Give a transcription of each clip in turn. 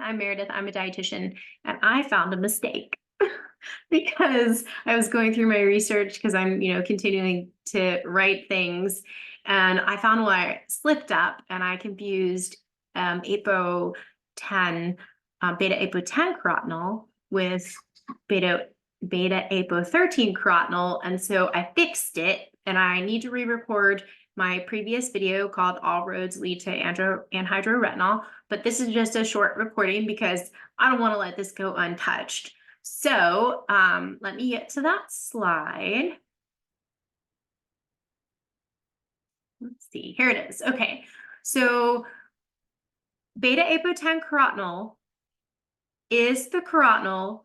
I'm Meredith. I'm a dietitian, and I found a mistake because I was going through my research because I'm, continuing to write things, and I found where I slipped up and I confused APO10, beta APO10 carotenol with beta APO13 carotenol, and so I fixed it, and I need to re-record my previous video called All Roads Lead to Anhydroretinol, but this is just a short recording because I don't want to let this go untouched. So let me get to that slide. Let's see, here it is. Okay, so beta APO10 carotenol is the carotenol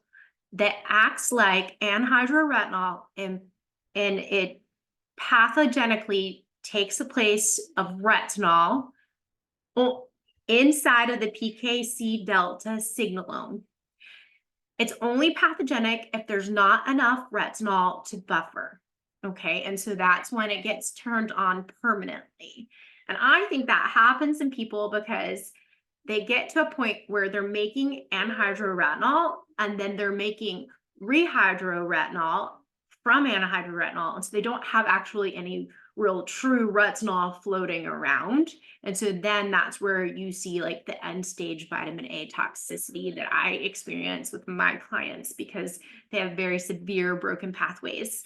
that acts like anhydroretinol and it pathogenically takes the place of retinol inside of the PKCdelta signalome. It's only pathogenic if there's not enough retinol to buffer, okay? And so that's when it gets turned on permanently. And I think that happens in people because they get to a point where they're making anhydroretinol and then they're making rehydroretinol from anhydroretinol. And so they don't have actually any real true retinol floating around. And so then that's where you see like the end stage vitamin A toxicity that I experience with my clients because they have very severe broken pathways.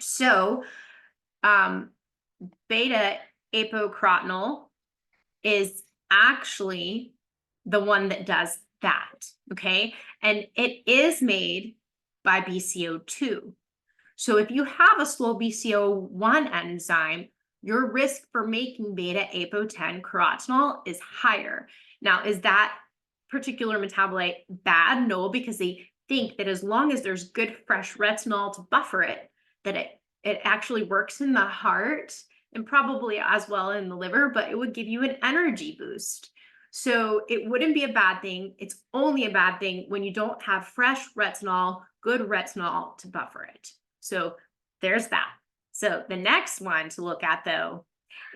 So beta apocarotenol is actually the one that does that, okay? And it is made by BCO2. So if you have a slow BCO1 enzyme, your risk for making beta apo10 carotenol is higher. Now, is that particular metabolite bad? No, because they think that as long as there's good fresh retinol to buffer it, that it actually works in the heart and probably as well in the liver, but it would give you an energy boost. So it wouldn't be a bad thing. It's only a bad thing when you don't have fresh retinol, good retinol to buffer it. So there's that. So the next one to look at though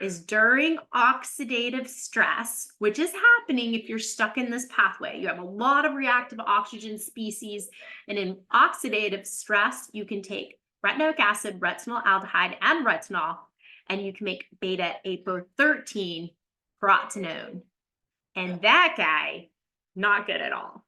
is during oxidative stress, which is happening if you're stuck in this pathway. You have a lot of reactive oxygen species, and in oxidative stress, you can take retinoic acid, retinaldehyde, and retinol, and you can make beta apo13 carotenone. And that guy, not good at all.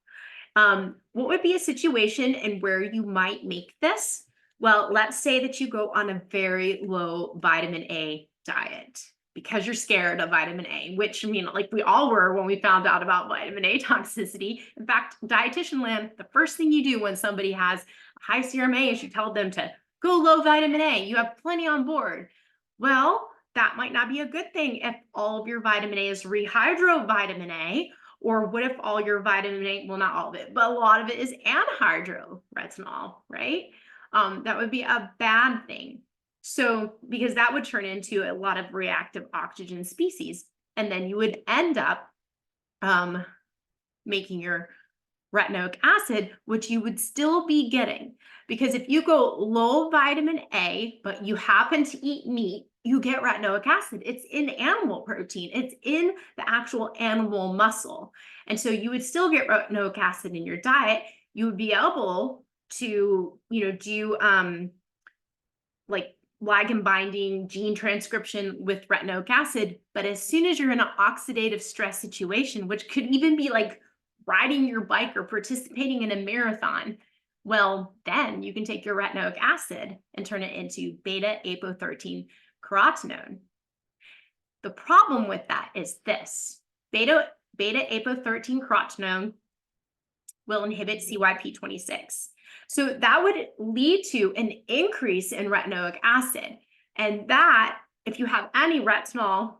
What would be a situation and where you might make this? Well, let's say that you go on a very low vitamin A diet because you're scared of vitamin A, which I mean, like we all were when we found out about vitamin A toxicity. In fact, dietitian land, the first thing you do when somebody has high serum A is you tell them to go low vitamin A. You have plenty on board. Well, that might not be a good thing if all of your vitamin A is rehydrovitamin A, or what if all your vitamin A, well, not all of it, but a lot of it is anhydroretinol, right? That would be a bad thing. So, because that would turn into a lot of reactive oxygen species, and then you would end up making your retinoic acid, which you would still be getting. Because if you go low vitamin A, but you happen to eat meat, you get retinoic acid. It's in animal protein. It's in the actual animal muscle. And so you would still get retinoic acid in your diet. You would be able to, do like ligand binding gene transcription with retinoic acid. But as soon as you're in an oxidative stress situation, which could even be like riding your bike or participating in a marathon, well, then you can take your retinoic acid and turn it into beta apo13 carotenone. The problem with that is this: beta apo13 carotenone will inhibit CYP26. So that would lead to an increase in retinoic acid. And that, if you have any retinol,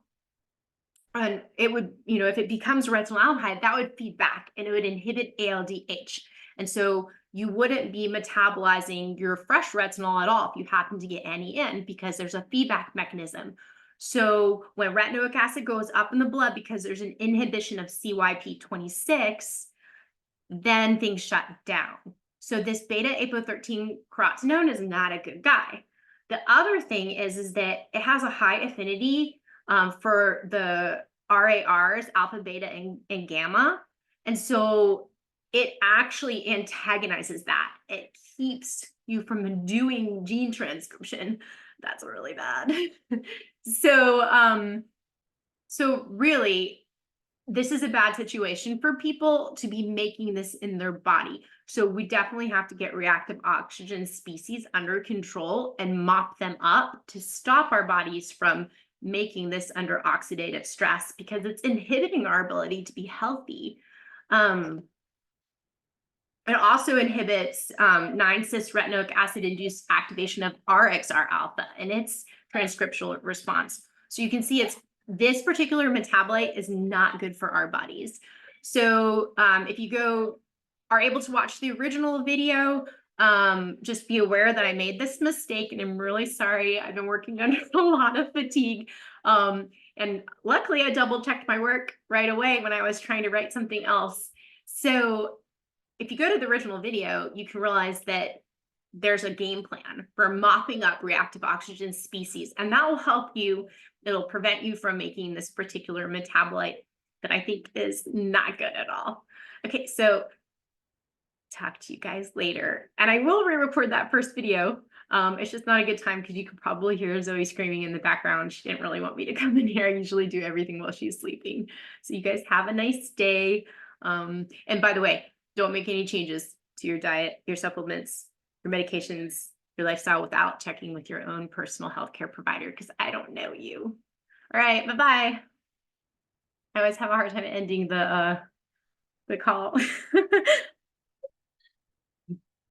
and it would, if it becomes retinaldehyde, that would feed back and it would inhibit RALDH. And so you wouldn't be metabolizing your fresh retinol at all if you happen to get any in, because there's a feedback mechanism. So when retinoic acid goes up in the blood because there's an inhibition of CYP26, then things shut down. So this beta apo13 carotenone is not a good guy. The other thing is that it has a high affinity for the RARs, alpha, beta, and gamma. And so it actually antagonizes that. It keeps you from doing gene transcription. That's really bad. So really, this is a bad situation for people to be making this in their body. So we definitely have to get reactive oxygen species under control and mop them up to stop our bodies from making this under oxidative stress, because it's inhibiting our ability to be healthy. It also inhibits 9-cis retinoic acid-induced activation of RXR alpha and its transcriptional response. So you can see this particular metabolite is not good for our bodies. So if you are able to watch the original video, just be aware that I made this mistake, and I'm really sorry. I've been working under a lot of fatigue. And luckily I double checked my work right away when I was trying to write something else. So if you go to the original video, you can realize that there's a game plan for mopping up reactive oxygen species, and that will help you. It'll prevent you from making this particular metabolite that I think is not good at all. Okay, so talk to you guys later. And I will re-record that first video. It's just not a good time because you could probably hear Zoe screaming in the background. She didn't really want me to come in here. I usually do everything while she's sleeping. So you guys have a nice day. And by the way, don't make any changes to your diet, your supplements, your medications, your lifestyle without checking with your own personal healthcare provider, because I don't know you. All right, bye-bye. I always have a hard time ending the call.